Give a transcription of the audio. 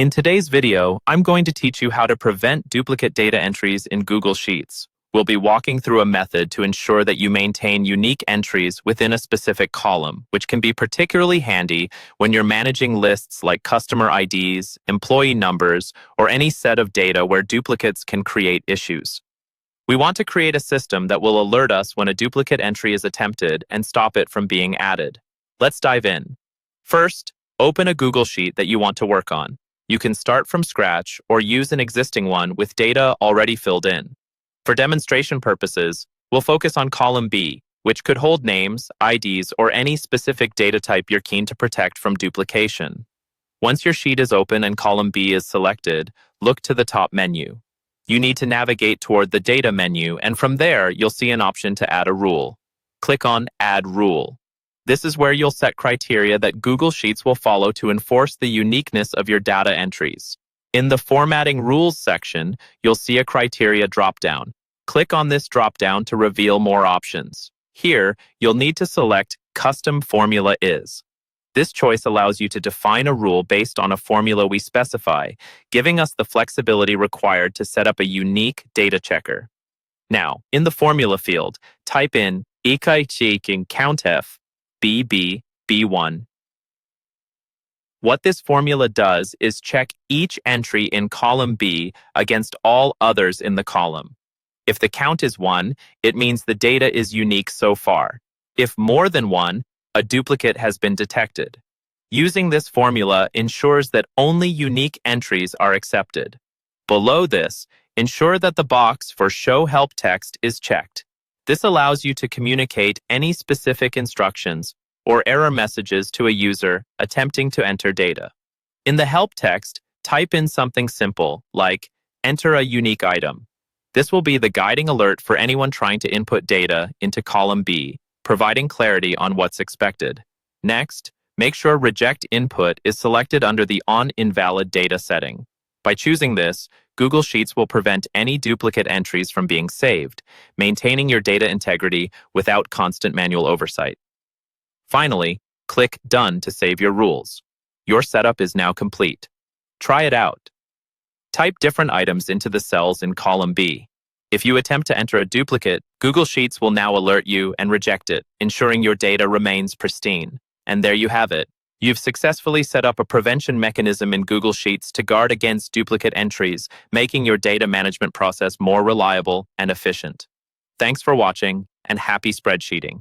In today's video, I'm going to teach you how to prevent duplicate data entries in Google Sheets. We'll be walking through a method to ensure that you maintain unique entries within a specific column, which can be particularly handy when you're managing lists like customer IDs, employee numbers, or any set of data where duplicates can create issues. We want to create a system that will alert us when a duplicate entry is attempted and stop it from being added. Let's dive in. First, open a Google Sheet that you want to work on. You can start from scratch or use an existing one with data already filled in. For demonstration purposes, we'll focus on column B, which could hold names, IDs, or any specific data type you're keen to protect from duplication. Once your sheet is open and column B is selected, look to the top menu. You need to navigate toward the Data menu, and from there, you'll see an option to add a rule. Click on Add Rule. This is where you'll set criteria that Google Sheets will follow to enforce the uniqueness of your data entries. In the Formatting Rules section, you'll see a criteria dropdown. Click on this dropdown to reveal more options. Here, you'll need to select Custom Formula Is. This choice allows you to define a rule based on a formula we specify, giving us the flexibility required to set up a unique data checker. Now, in the Formula field, type in COUNTF BB B1. What this formula does is check each entry in column B against all others in the column. If the count is 1, it means the data is unique so far. If more than 1, a duplicate has been detected. Using this formula ensures that only unique entries are accepted. Below this, ensure that the box for Show Help Text is checked. This allows you to communicate any specific instructions or error messages to a user attempting to enter data. In the help text, type in something simple like enter a unique item. This will be the guiding alert for anyone trying to input data into column B, providing clarity on what's expected. Next, make sure Reject Input is selected under the On Invalid Data setting. By choosing this, Google Sheets will prevent any duplicate entries from being saved, maintaining your data integrity without constant manual oversight. Finally, click Done to save your rules. Your setup is now complete. Try it out. Type different items into the cells in column B. If you attempt to enter a duplicate, Google Sheets will now alert you and reject it, ensuring your data remains pristine. And there you have it. You've successfully set up a prevention mechanism in Google Sheets to guard against duplicate entries, making your data management process more reliable and efficient. Thanks for watching, and happy spreadsheeting.